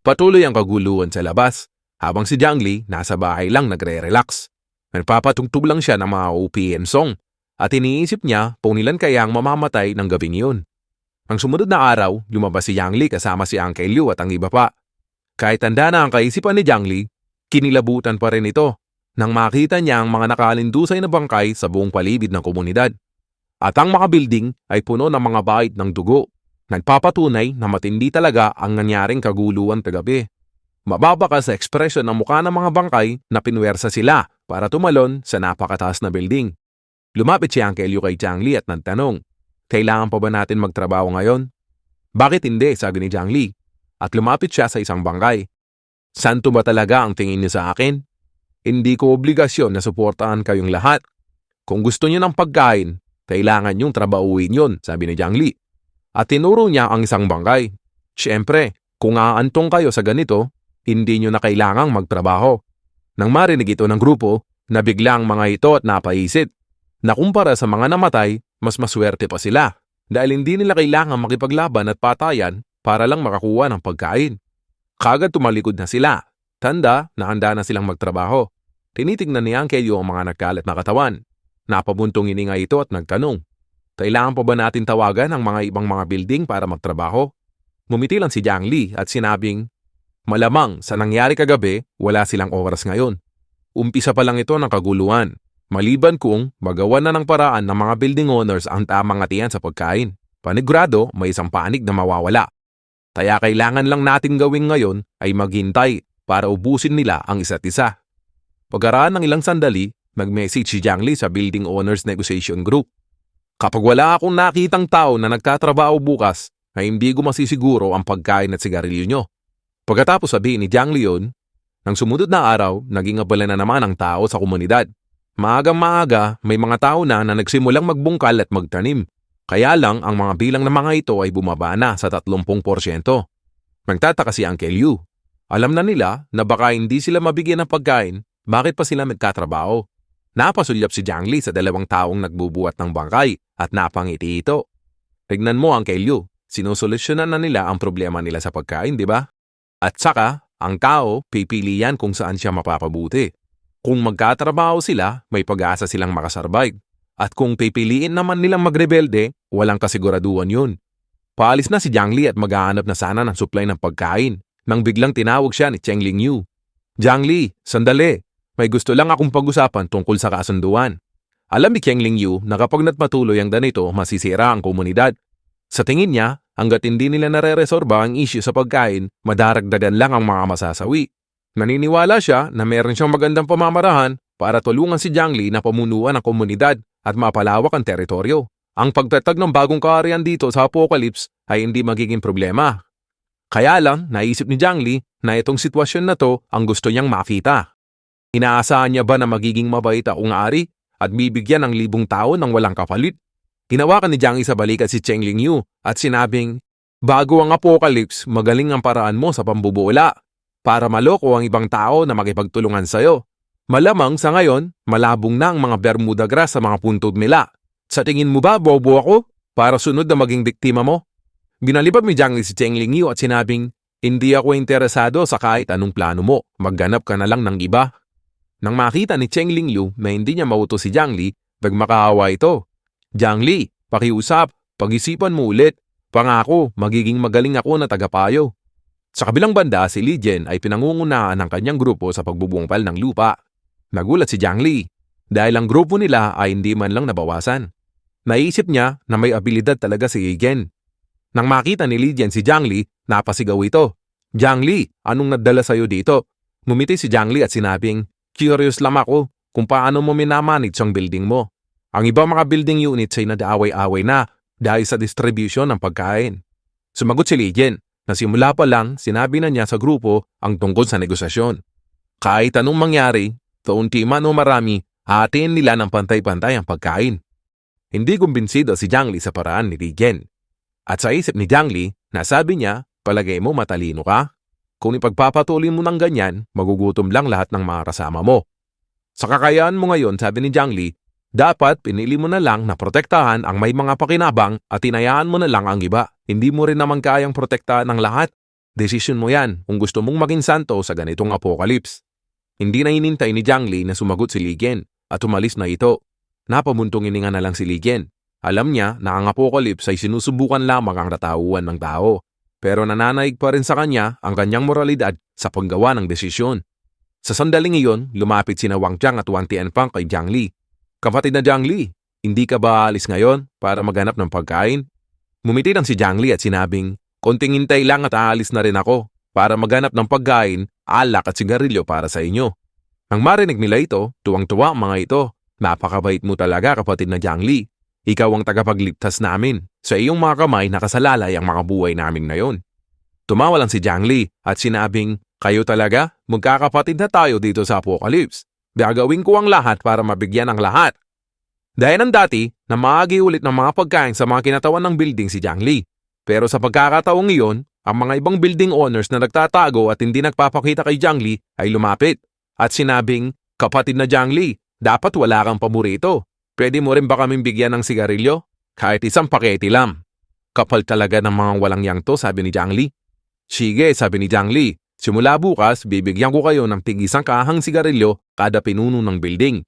Patuloy ang kaguluhan sa labas, habang si Jiangli nasa bahay lang nagre-relax. Nagpapatugtog lang siya ng mga OPM song at iniisip niya kung ilan kaya ang mamamatay ng gabing yun. Ang sumunod na araw, lumabas si Jiangli kasama si Uncle Liu at ang iba pa. Kahit tanda na ang kaisipan ni Jiangli, kinilabutan pa rin ito nang makita niya ang mga nakalindusay na bangkay sa buong palibid ng komunidad. At ang mga building ay puno ng mga bahid ng dugo. Nagpapatunay na matindi talaga ang nangyaring kaguluhan kagabi. Mababa ka sa ekspresyon ng mukha ng mga bangkay na pinwersa sila para tumalon sa napakataas na building. Lumapit si Uncle Liu kay Jiangli at nagtanong, "Kailangan pa ba natin magtrabaho ngayon?" "Bakit hindi?" sabi ni Jiangli. At lumapit siya sa isang bangkay. "Santo ba talaga ang tingin niyo sa akin? Hindi ko obligasyon na suportahan kayong lahat. Kung gusto niyo ng pagkain, kailangan niyong trabahuin yun," sabi ni Jiangli. At tinuro niya ang isang bangkay. "Siyempre, kung aantong kayo sa ganito, hindi niyo na kailangang magtrabaho." Nang marinig ito ng grupo, nabigla ang mga ito at napaisip na kumpara sa mga namatay, mas maswerte pa sila dahil hindi nila kailangang makipaglaban at patayan para lang makakuha ng pagkain. Kagad tumalikod na sila. Tanda na handa na silang magtrabaho. Tinitignan ni Uncle Liu ang mga nagkalat na katawan. Napabuntong hininga ito at nagtanong, "Kailangan pa ba natin tawagan ang mga ibang mga building para magtrabaho?" Ngumiti lang si Jiangli at sinabing, "Malamang sa nangyari kagabi, wala silang oras ngayon. Umpisa pa lang ito ng kaguluhan. Maliban kung magawan na ng paraan ng mga building owners ang tamang atiyan sa pagkain. Panigurado may isang panig na mawawala. Kaya kailangan lang natin gawin ngayon ay maghintay para ubusin nila ang isa't isa." Pagkaraan ng ilang sandali, nag-message si Jiangli sa Building Owners Negotiation Group. "Kapag wala akong nakitang tao na nagtatrabaho bukas, ay hindi ko masisiguro ang pagkain at sigarilyo nyo." Pagkatapos sabihin ni Jiangli yun, nang sumunod na araw, naging abala na naman ang tao sa komunidad. Maagang maaga, may mga tao na nagsimulang magbungkal at magtanim. Kaya lang ang mga bilang ng mga ito ay bumaba na sa 30%. Nagtataka si Uncle Liu. Alam na nila na baka hindi sila mabigyan ng pagkain, bakit pa sila magkatrabaho? Napasulyap si Jiangli sa dalawang taong nagbubuhat ng bangkay at napangiti ito. "Tignan mo, Uncle Liu, sinusolusyonan na nila ang problema nila sa pagkain, di ba? At saka, ang tao pipili yan kung saan siya mapapabuti. Kung magkatrabaho sila, may pag-asa silang makasurvive. At kung pipiliin naman nilang magrebelde, walang kasiguraduhan yun." Paalis na si Jiangli at maghahanap na sana ng supply ng pagkain nang biglang tinawag siya ni Cheng Lingyu. "Jiangli, sandali. May gusto lang akong pag-usapan tungkol sa kasunduan." Alam ni Cheng Lingyu na kapag natmatuloy ang ganito, masisira ang komunidad. Sa tingin niya, hanggat hindi nila nare-resolba ang issue sa pagkain, madaragdagan lang ang mga masasawi. Naniniwala siya na meron siyang magandang pamamarahan para tulungan si Jiangli na pamunuan ang komunidad at mapalawak ang teritoryo. Ang pagtatag ng bagong kaharian dito sa Apocalypse ay hindi magiging problema. Kaya lang, naisip ni Jiangli na itong sitwasyon na to ang gusto niyang makita. Inaasahan niya ba na magiging mabait akong ari at bibigyan ng libong tao ng walang kapalit? Hinawakan ni Jiangli sa balikat si Cheng Lingyu at sinabing, "Bago ang Apocalypse, magaling ang paraan mo sa pambubola para maloko ang ibang tao na makipagtulungan sa'yo. Malamang sa ngayon, malabong na ang mga Bermuda grass sa mga puntod nila. Sa tingin mo ba, bobo ako para sunod na maging biktima mo?" Binalibag ni Jiangli si Cheng Lingyu at sinabing, "Hindi ako interesado sa kahit anong plano mo. Magganap ka na lang ng iba." Nang makita ni Cheng Lingyu na hindi niya mautos si Jiangli, nagmakaawa ito. "Jiangli, pakiusap, pag-isipan mo ulit. Pangako, magiging magaling ako na tagapayo." Sa kabilang banda, si Li Jian ay pinangungunahan ng kanyang grupo sa pagbubungkal ng lupa. Nagulat si Jiangli dahil ang grupo nila ay hindi man lang nabawasan. Naisip niya na may abilidad talaga si Li Jian. Nang makita ni Li Jian si Jiangli, napasigaw ito. "Jiangli, anong nadala sa'yo dito?" Ngumiti si Jiangli at sinabing, "Curious lang ako kung paano mo minamanage ang building mo. Ang ibang mga building units ay nadaaway-away na dahil sa distribution ng pagkain." Sumagot si Li Jian na simula pa lang sinabi na niya sa grupo ang tungkol sa negosasyon. Kahit anong mangyari, kaunti man o marami, hatiin nila ng pantay-pantay ang pagkain. Hindi kumbinsido si Jiangli sa paraan ni Li Jian. At sa isip ni Jiangli, nasabi niya, "Palagay mo matalino ka? Kung ipagpapatuloy mo ng ganyan, magugutom lang lahat ng mga kasama mo. Sa kakayaan mo ngayon," sabi ni Jiangli, "dapat pinili mo na lang na protektahan ang may mga pakinabang at hinayaan mo na lang ang iba. Hindi mo rin naman kayang protektahan ang lahat." Desisyon mo yan kung gusto mong maging santo sa ganitong apocalypse. Hindi na hinintay ni Jiang Li na sumagot si Li Jian at umalis na ito. Napabuntong hininga na lang si Li Jian. Alam niya na ang apocalypse ay sinusubukan lamang ang katauhan ng tao. Pero nananaig pa rin sa kanya ang kanyang moralidad sa paggawa ng desisyon. Sa sandaling iyon, lumapit sina Wang Chang at Wang Tianfang kay Jiang Li. Kapatid na Jiang Li, hindi ka ba aalis ngayon para maghanap ng pagkain? Ngumiti lang si Jiang Li at sinabing, konting hintay lang at aalis na rin ako para maghanap ng pagkain, alak at sigarilyo para sa inyo. Nang marinig nila ito, tuwang-tuwa ang mga ito. Napakabait mo talaga kapatid na Jiang Li. Ikaw ang tagapagligtas namin. Sa iyong mga kamay nakasalalay ang mga buhay namin ngayon. Tumawa lang si Jiang Li at sinabing, kayo talaga? Magkakapatid na tayo dito sa apocalypse. Gagawin ko ang lahat para mabigyan ang lahat. Dahil ng dati, na maagi ulit ng mga pagkain sa mga kinatawan ng building si Jiang Li. Pero sa pagkakataong iyon, ang mga ibang building owners na nagtatago at hindi nagpapakita kay Jiang Li ay lumapit. At sinabing, kapatid na Jiang Li, dapat wala kang paborito. Pwede mo rin ba kaming bigyan ng sigarilyo? Kahit isang pakete lang. Kapal talaga ng mga walang yang to, sabi ni Jiang Li. Sige, sabi ni Jiang Li. Simula bukas, bibigyan ko kayo ng tig-isang kahang sigarilyo kada pinuno ng building.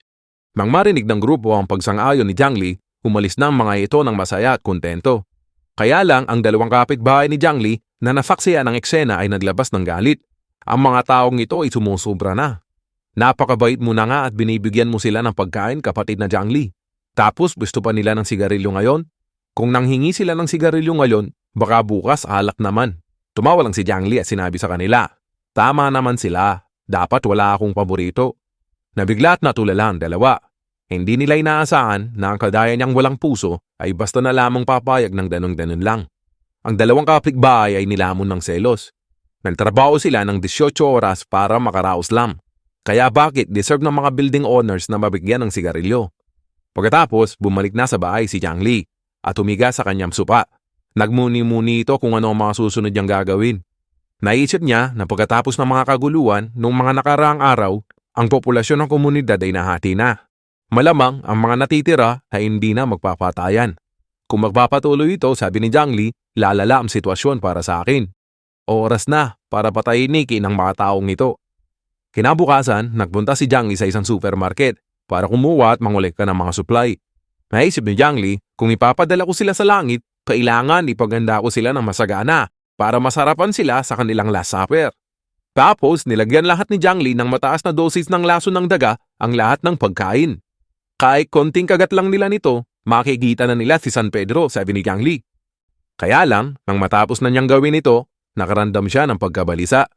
Nang marinig ng grupo ang pagsang-ayon ni Jiang Li, umalis na ang mga ito ng masaya at kontento. Kaya lang ang dalawang kapitbahay ni Jiang Li na nasaksihan ng eksena ay naglabas ng galit. Ang mga taong ito ay sumusobra na. Napakabait mo na nga at binibigyan mo sila ng pagkain kapatid na Jiang Li. Tapos gusto pa nila ng sigarilyo ngayon? Kung nanghingi sila ng sigarilyo ngayon, baka bukas alak naman. Tumawa lang si Jiang Li at sinabi sa kanila, tama naman sila, dapat wala akong paborito. Nabigla at natulala ang dalawa. Hindi nila inaasahan na ang kadaya niyang walang puso ay basta na lamang papayag ng ganun-ganun lang. Ang dalawang kapitbahay ay nilamon ng selos. Nagtrabaho sila ng 18 oras para makaraos lang. Kaya bakit deserve ng mga building owners na mabigyan ng sigarilyo? Pagkatapos, bumalik na sa bahay si Jiang Li at humiga sa kanyang supa. Nagmuni-muni ito kung ano ang mga susunod niyang gagawin. Naisip niya na pagkatapos ng mga kaguluhan noong mga nakaraang araw, ang populasyon ng komunidad ay nahati na. Malamang ang mga natitira ay hindi na magpapatayan. Kung magpapatuloy ito, sabi ni Jiang Li, lalala ang sitwasyon para sa akin. Oras na para patahimikin ang mga taong ito. Kinabukasan, nagpunta si Jiang Li sa isang supermarket para kumuha at mangolekta ng mga supply. Naisip ni Jiang Li, kung ipapadala ko sila sa langit, kailangan ipaganda ko sila ng masagana para masarapan sila sa kanilang last supper. Tapos, nilagyan lahat ni Jiang Li ng mataas na dosis ng laso ng daga ang lahat ng pagkain. Kahit konting kagat lang nila nito, makikita na nila si San Pedro, sabi ni Jiang Li. Kaya lang, nang matapos na niyang gawin ito, nakarandam siya ng pagkabalisa.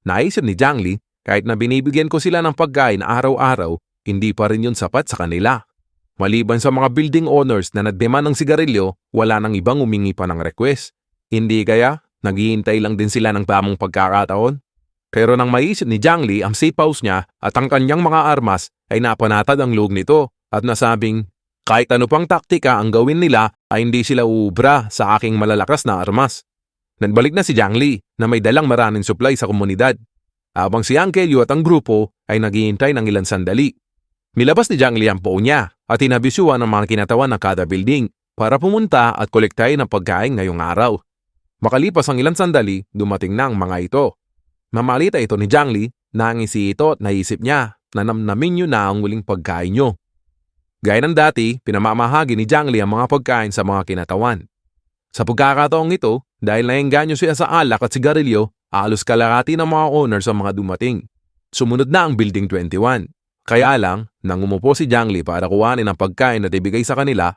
Naisip ni Jiang Li, kahit na binibigyan ko sila ng pagkain araw-araw, hindi pa rin yun sapat sa kanila. Maliban sa mga building owners na nagdemand ng sigarilyo, wala nang ibang humingi pa ng request. Hindi kaya, naghihintay lang din sila ng tamang pagkakataon? Pero nang maisip ni Jiang Li ang safe house niya at ang kanyang mga armas, ay napanatag ang loob nito at nasabing, kahit ano pang taktika ang gawin nila ay hindi sila uubra sa aking malalakas na armas. Nagbalik na si Jiang Li na may dalang maraming supply sa komunidad. Habang si Uncle Yu at ang grupo ay naghihintay ng ilang sandali. Nilabas ni Jiang Li ang phone niya at inabisyuhan ang mga kinatawan ng kada building para pumunta at kolektahin ang pagkain ngayong araw. Makalipas ang ilang sandali, dumating na ang mga ito. Mamalita ito ni Jiang Li, nangisi ito at naisip niya na namnamin niyo na ang muling pagkain niyo. Gaya ng dati, pinamamahagi ni Jiang Li ang mga pagkain sa mga kinatawan. Sa pagkakataong ito, dahil naengganyo siya sa alak at sigarilyo, alos kalahati ng mga owners ang mga dumating. Sumunod na ang Building 21. Kaya lang, nang umupo si Jiang Li para kuhanin ang pagkain na ibigay sa kanila,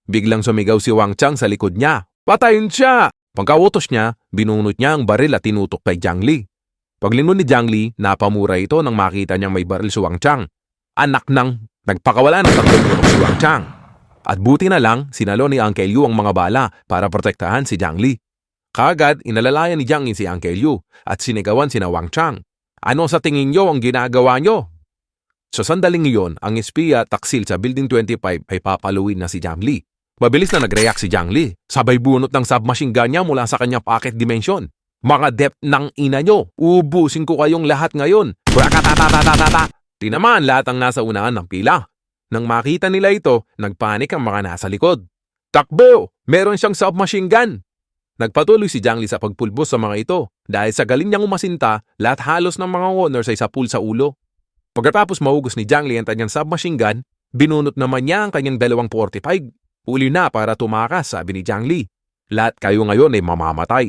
biglang sumigaw si Wang Chang sa likod niya. Patayin siya! Pagkautos niya, binunot niya ang baril at tinutok kay Jiang Li. Paglingon ni Jiang Li, napamura ito nang makita niyang may baril si Wang Chang. Anak ng nagpakawala ng tatlong putok si Wang Chang. At buti na lang, sinalo ni Uncle Yu ang mga bala para protektahan si Jiang Li. Kaagad, inalalayan ni Jiang Li si Uncle Yu at sinigawan sina Wang Chang. Ano sa tingin niyo ang ginagawa niyo? Sa sandaling iyon, ang espiya taksil sa Building 25 ay papaluin na si Jiang Li. Mabilis na nag-react si Jiang Li. Sabay bunot ng submachine gun niya mula sa kanyang pocket dimension. Mga depth ng ina nyo, ubusin ko kayong lahat ngayon. Rakatatatata! Tinamaan lahat ang nasa unahan ng pila. Nang makita nila ito, nagpanik ang mga nasa likod. Takbo! Meron siyang submachine gun! Nagpatuloy si Jiang Li sa pagpulbos sa mga ito dahil sa galing niyang umasinta, lahat halos ng mga honors ay sapul sa ulo. Pagkatapos maugos ni Jiang Li ang kanyang submachine gun, binunot naman niya ang kanyang 245. Uli na para tumakas, sabi ni Jiang Li. Lahat kayo ngayon ay mamamatay.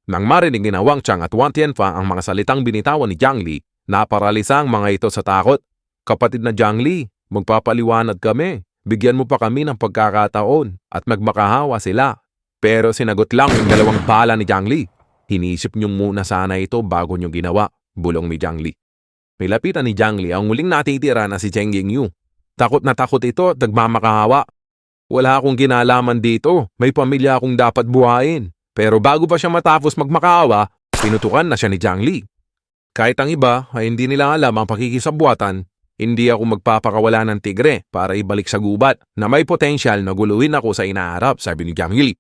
Nang marinig ni Wang Chang at Wang Tianfa ang mga salitang binitawan ni Jiang Li, naparalisa ang mga ito sa takot. Kapatid na Jiang Li, magpapaliwanag kami. Bigyan mo pa kami ng pagkakataon at magmakahawa sila. Pero sinagot lang yung 2 bala ni Jiang Li. Hinisip niyong muna sana ito bago niyong ginawa, bulong ni Jiang Li. Nilapitan ni Jiang Li ang muling natitira na si Cheng Yingyu. Takot na takot ito at nagmamakahawa. Wala akong kinalaman dito, may pamilya akong dapat buhayin. Pero bago pa siya matapos magmakahawa, pinutukan na siya ni Jiang Li. Kahit ang iba ay hindi nila alam ang pakikisabuatan, hindi ako magpapakawala ng tigre para ibalik sa gubat na may potensyal na guluhin ako sa inaharap, sabi ni Jiang Li.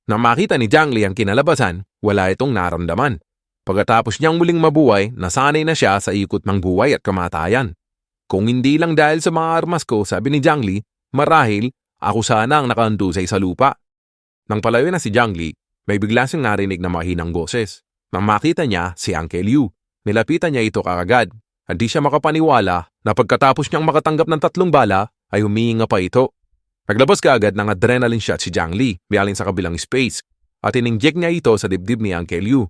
Nang makita ni Jiang Li ang kinalabasan, wala itong naramdaman. Pagkatapos niyang muling mabuhay, nasanay na siya sa ikot ng buhay at kamatayan. Kung hindi lang dahil sa mga armas ko, sabi ni Jiang Li, marahil ako sana ang nakaandusay sa lupa. Nang palayo na si Jiang Li, may bigla siyang narinig na mahinang boses. Nang makita niya si Uncle Liu, nilapitan niya ito kaagad. Hindi siya makapaniwala na pagkatapos niyang makatanggap ng 3 bala, ay humihinga pa ito. Naglabas kaagad ng adrenaline shot si Jiang Li galing sa kabilang space at ininject niya ito sa dibdib ni Uncle Liu.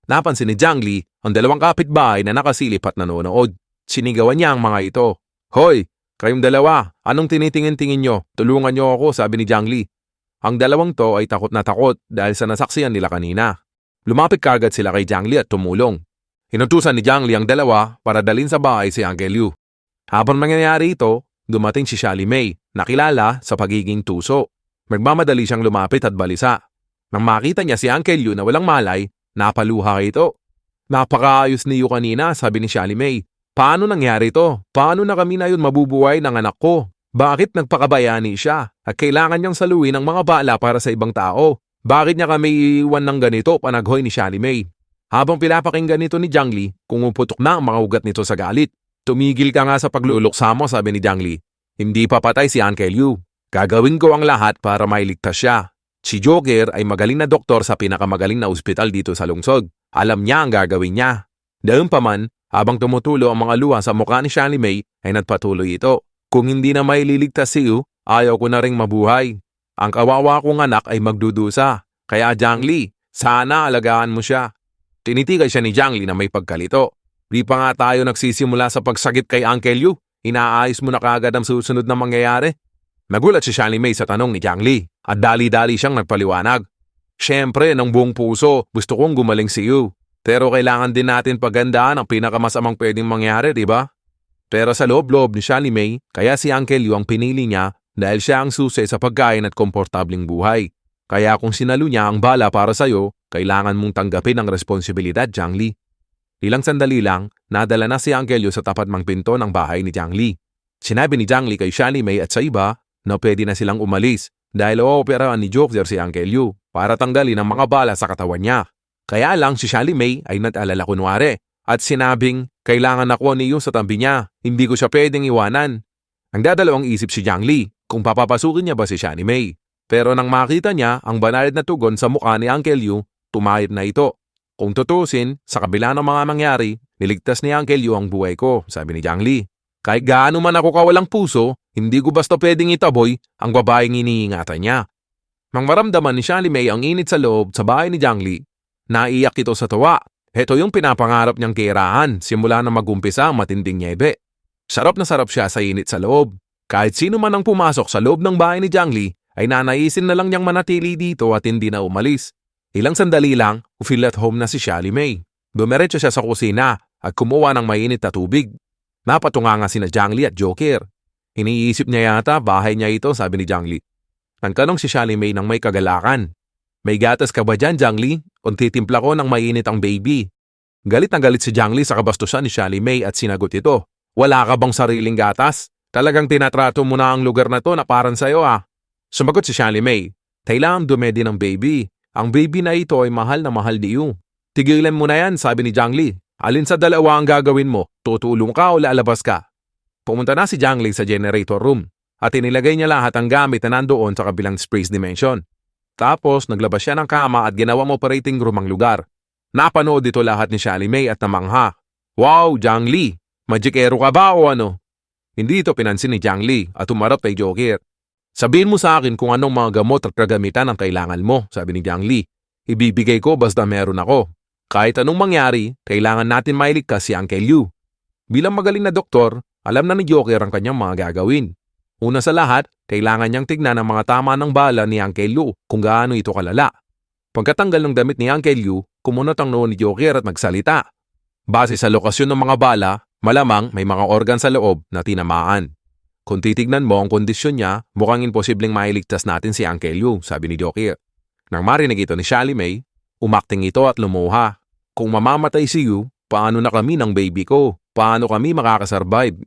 Napansin ni Jiang Li ang 2 kapitbahay na nakasilip at nanonood. Sinigawan niya ang mga ito. Hoy, kayong 2, anong tinitingin-tingin nyo? Tulungan nyo ako, sabi ni Jiang Li. Ang 2 to ay takot na takot dahil sa nasaksihan nila kanina. Lumapit kaagad sila kay Jiang Li at tumulong. Inutusan ni Jiang Li ang 2 para dalhin sa bahay si Uncle Liu. Habang mangyayari ito, dumating si Xiali Mei, nakilala sa pagiging tuso. Magmamadali siyang lumapit at balisa. Nang makita niya si Uncle Liu na walang malay, napaluha ito. Napakaayos niyo kanina, sabi ni Xiali Mei. Paano nangyari ito? Paano na kami na yun mabubuhay ng anak ko? Bakit nagpakabayani siya at kailangan niyang saluin ang mga bala para sa ibang tao? Bakit niya kami iiwan ng ganito, panaghoy ni Xiali Mei? Habang pinapakinggan nito ni Jiang Li, kumuputok na ang mga ugat nito sa galit. Tumigil ka nga sa pagluluksa mo, sabi ni Jiang Li. Hindi papatay si Uncle Liu. Gagawin ko ang lahat para mailigtas siya. Si Joker ay magaling na doktor sa pinakamagaling na ospital dito sa lungsod. Alam niya ang gagawin niya. Gayunpaman, habang tumutulo ang mga luha sa mukha ni Xiali Mei, ay nagpatuloy ito. Kung hindi na maililigtas si Yu, ayaw ko na ring mabuhay. Ang kawawa kong anak ay magdudusa. Kaya Jiang Li, sana alagaan mo siya. Tinitigay siya ni Jiang Li na may pagkalito. Di pa nga tayo nagsisimula sa pagsagip kay Uncle Liu. Inaayos mo na kaagad ang susunod na mangyayari. Nagulat si Xiali Mei sa tanong ni Jiang Li at dali-dali siyang nagpaliwanag. Siyempre, ng buong puso, gusto kong gumaling si Yu. Pero kailangan din natin pagandaan ang pinakamasamang pwedeng mangyari, di ba? Pero sa loob-loob ni Xiali Mei, kaya si Uncle Liu ang pinili niya dahil siya ang susi sa pagkain at komportabling buhay. Kaya kung sinalo niya ang bala para sa'yo, kailangan mong tanggapin ang responsibilidad, Jiang Li. Ilang sandali lang, nadala na si Uncle Liu sa tapat mang pinto ng bahay ni Jiang Li. Sinabi ni Jiang Li kay Xiali Mei at sa iba na pwede na silang umalis dahil ooperaan ni Joker si Uncle Liu para tanggalin ang mga bala sa katawan niya. Kaya lang si Xiali Mei ay nag-alala kunwari at sinabing kailangan ako ni Yu sa tabi niya, hindi ko siya pwedeng iwanan. Ang dadalawang isip si Jiang Li kung papapasukin niya ba si Xiali Mei. Pero nang makita niya ang banal na tugon sa mukha ni Uncle Liu, tumayad na ito. Kung tutusin, sa kabila ng mga mangyari, niligtas ni Uncle Liu ang buhay ko, sabi ni Jiang Li. Kahit gaano man ako kawalang puso, hindi ko basta pwedeng itaboy ang babaeng iniingatan niya. Nang maramdaman ni Xiali Mei ang init sa loob sa bahay ni Jiang Li, naiyak ito sa tuwa. Heto yung pinapangarap niyang kairahan simula na magumpisa ang matinding nyebe. Sarap na sarap siya sa init sa loob. Kahit sino man ang pumasok sa loob ng bahay ni Jiang Li, ay nanaisin na lang niyang manatili dito at hindi na umalis. Ilang sandali lang, feel at home na si Xiali Mei. Dumiretso siya sa kusina at kumuha ng mainit na tubig. Napatunga nga sina Jiang Li at Joker. Iniisip niya yata bahay niya ito, sabi ni Jiang Li. Nagtanong si Xiali Mei ng may kagalakan. May gatas ka ba dyan, Jiang Li? O titimpla ko ng mainit ang baby. Galit na galit si Jiang Li sa kabastusan ni Xiali Mei at sinagot ito. Wala ka bang sariling gatas? Talagang tinatrato mo na ang lugar na to na parang sa'yo ah. Sumagot si Xiali Mei. Kailangan dumedi ng baby. Ang baby na ito ay mahal na mahal ni Yu. Tigilan mo na yan, sabi ni Jiang Li. Alin sa dalawa ang gagawin mo? Tutulong ka o lalabas ka? Pumunta na si Jiang Li sa generator room at inilagay niya lahat ang gamit na nandoon sa kabilang space dimension. Tapos naglabas siya ng kama at ginawang operating room ang lugar. Napanood ito lahat ni Sally May at namangha. Wow, Jiang Li! Magikero ka ba o ano? Hindi ito pinansin ni Jiang Li at umarap kay Joker. Sabihin mo sa akin kung anong mga gamot at kagamitan ang kailangan mo, sabi ni Jiang Li. Ibibigay ko basta meron ako. Kahit anong mangyari, kailangan natin mailigtas si Uncle Liu. Bilang magaling na doktor, alam na ni Joker ang kanyang mga gagawin. Una sa lahat, kailangan niyang tignan ang mga tama ng bala ni Uncle Liu kung gaano ito kalala. Pagkatanggal ng damit ni Uncle Liu, kumunot ang noo ni Joker at magsalita. Base sa lokasyon ng mga bala, malamang may mga organ sa loob na tinamaan. Kung titignan mo ang kondisyon niya, mukhang imposibleng mailigtas natin si Uncle Liu, sabi ni Joker. Nang marinig ito ni Sally May, umakting ito at lumuha. Kung mamamatay si Yu, paano na kami ng baby ko? Paano kami makakasurvive?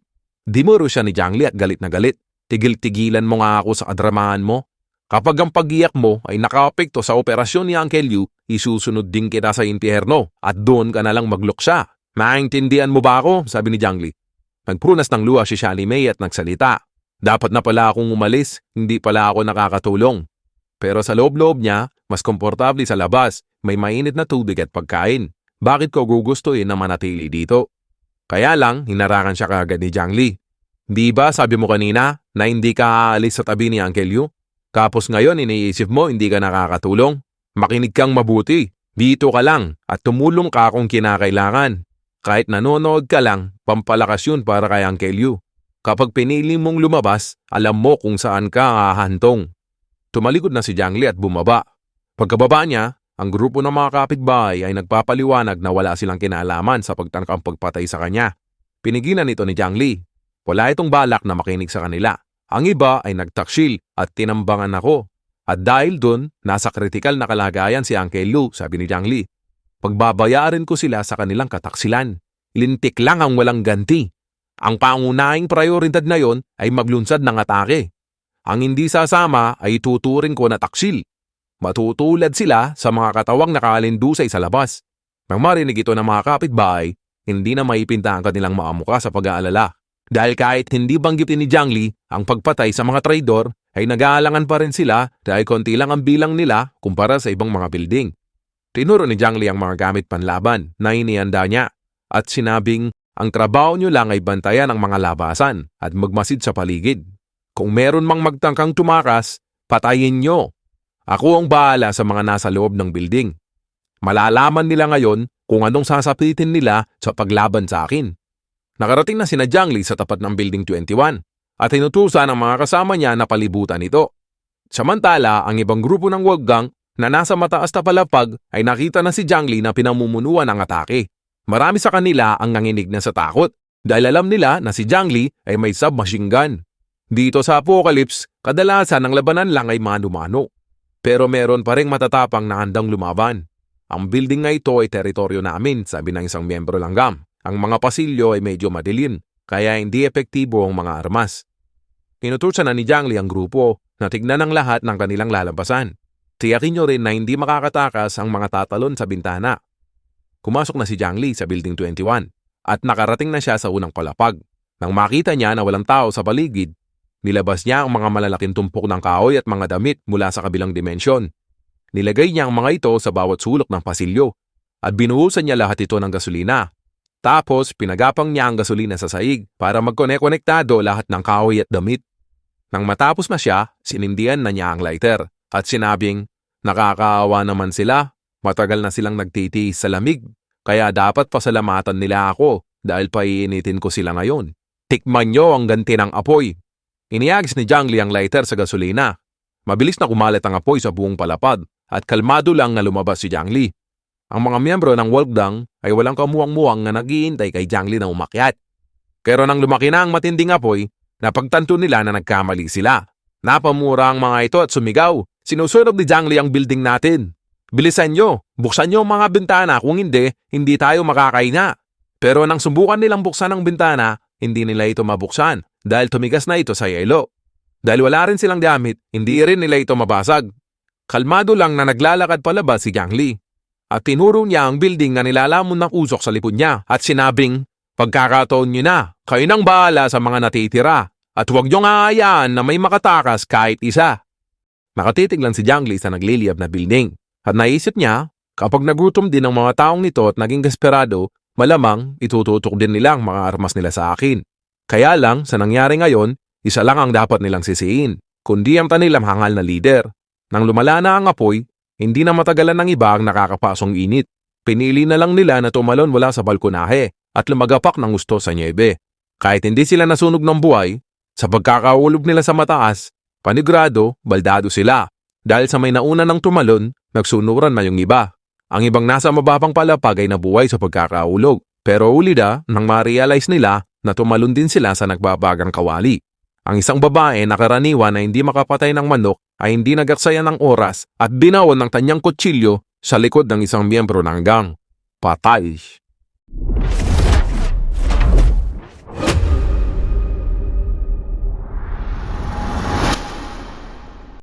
Dimuro siya ni Jiang Li at galit na galit. Tigil-tigilan mo nga ako sa kadramahan mo. Kapag ang pag-iyak mo ay nakaapekto sa operasyon ni Uncle Liu, isusunod din kita sa impyerno at doon ka na lang magluksa. Maintindihan mo ba ako? Sabi ni Jiang Li. Nagprunas ng luha si Sally May at nagsalita. Dapat na pala akong umalis, hindi pala ako nakakatulong. Pero sa loob-loob niya, mas komportable sa labas, may mainit na tubig at pagkain. Bakit ko gugustuhin na manatili dito? Kaya lang, hinarangan siya kaagad ni Jiang Li. Di ba sabi mo kanina na hindi ka aalis sa tabi ni Uncle Liu? Kapos ngayon iniisip mo hindi ka nakakatulong? Makinig kang mabuti. Dito ka lang at tumulong ka kung kinakailangan. Kahit nanonood ka lang, pampalakas yun para kay Uncle Liu. Kapag pinili mong lumabas, alam mo kung saan ka hahantong. Tumalikod na si Jiang Li at bumaba. Pagkababa niya, ang grupo ng mga kapitbahay ay nagpapaliwanag na wala silang kinalaman sa pagtangkang pagpatay sa kanya. Pinigilan ito ni Jiang Li. Wala itong balak na makinig sa kanila. Ang iba ay nagtaksil at tinambangan ako. At dahil dun, nasa kritikal na kalagayan si Uncle Liu, sabi ni Jiang Li. Pagbabayarin ko sila sa kanilang kataksilan. Lintik lang ang walang ganti. Ang pangunahing prioridad na yon ay maglunsad ng atake. Ang hindi sasama ay tuturing ko na taksil. Matutulad sila sa mga katawang nakalindusay sa labas. Nang marinig ito ng mga kapitbahay, hindi na maipinta ang kanilang mga muka sa pag-aalala. Dahil kahit hindi banggitin ni Jiang Li ang pagpatay sa mga traidor, ay nag-aalangan pa rin sila dahil konti lang ang bilang nila kumpara sa ibang mga building. Tinuro ni Jiang Li ang mga gamit panlaban na inihanda niya at sinabing ang trabaho niyo lang ay bantayan ang mga labasan at magmasid sa paligid. Kung meron mang magtangkang tumakas, patayin niyo. Ako ang bahala sa mga nasa loob ng building. Malalaman nila ngayon kung anong sasapitin nila sa paglaban sa akin. Nakarating na sina Jiang Li sa tapat ng Building 21 at tinutusan ang mga kasama niya na palibutan ito. Samantala, ang ibang grupo ng Wolfgang na nasa mataas na palapag ay nakita na si Jiang Li na pinamumunuan ng atake. Marami sa kanila ang nanginig na sa takot dahil alam nila na si Jiang Li ay may submachine gun. Dito sa Apocalypse, kadalasan ang labanan lang ay mano-mano. Pero meron pa ring matatapang na handang lumaban. Ang building na ito ay teritoryo namin, sabi ng isang miyembro ng GAM. Ang mga pasilyo ay medyo madilim, kaya hindi epektibo ang mga armas. Inutusan na ni Jiang Li ang grupo na tignan ang lahat ng kanilang lalabasan. Tiyakin nyo rin na hindi makakatakas ang mga tatalon sa bintana. Kumasok na si Jiang Li sa Building 21 at nakarating na siya sa unang palapag. Nang makita niya na walang tao sa paligid, nilabas niya ang mga malalaking tumpok ng kahoy at mga damit mula sa kabilang dimensyon. Nilagay niya ang mga ito sa bawat sulok ng pasilyo at binuhusan niya lahat ito ng gasolina. Tapos pinagapang niya ang gasolina sa saig para magkonekonektado lahat ng kahoy at damit. Nang matapos na siya, sinindihan na niya ang lighter at sinabing, nakakaawa naman sila, matagal na silang nagtitiis sa lamig, kaya dapat pasalamatan nila ako dahil paiinitin ko sila ngayon. Tikman niyo ang ganti ng apoy. Iniagis ni Jiang Li ang lighter sa gasolina. Mabilis na kumalat ang apoy sa buong palapag at kalmado lang na lumabas si Jiang Li. Ang mga miyembro ng Wolfgang ay walang kamuwang-muwang na naghihintay kay Jiang Li na umakyat. Pero nang lumaki na ang matinding apoy, napagtanto nila na nagkamali sila. Napamura ang mga ito at sumigaw, sinusunog ni Jiang Li ang building natin. Bilisan nyo, buksan nyo ang mga bintana, kung hindi, hindi tayo makakaina. Pero nang subukan nilang buksan ang bintana, hindi nila ito mabuksan dahil tumigas na ito sa yelo. Dahil wala rin silang gamit, hindi rin nila ito mabasag. Kalmado lang na naglalakad palabas si Jiang Li. At tinuro niya ang building na nilalamon ng usok sa likod niya at sinabing, pagkakataon niyo na, kayo nang bahala sa mga natitira at huwag niyong aayaan na may makatakas kahit isa. Nakatitig lang si Jiangli sa nagliliyab na building at naisip niya kapag nagutom din ang mga taong nito at naging desperado, malamang itututok din nila ang mga armas nila sa akin. Kaya lang sa nangyari ngayon, isa lang ang dapat nilang sisiin, kundi ang kanilang hangal na leader. Nang lumala na ang apoy, hindi na matagalan ng iba ang nakakapasong init. Pinili na lang nila na tumalon mula sa balkonahe at lumagapak ng gusto sa niebe. Kahit hindi sila nasunog ng buhay, sa pagkakaulog nila sa mataas, panigurado, baldado sila. Dahil sa may nauna ng tumalon, nagsunuran na yung iba. Ang ibang nasa mababang palapag ay nabuhay sa pagkakaulog. Pero ulida nang ma-realize nila na tumalon din sila sa nagbabagang kawali. Ang isang babae na karaniwan na hindi makapatay ng manok ay hindi nagaksaya ng oras at binawan ng kanyang kutsilyo sa likod ng isang miyembro ng gang. Patay.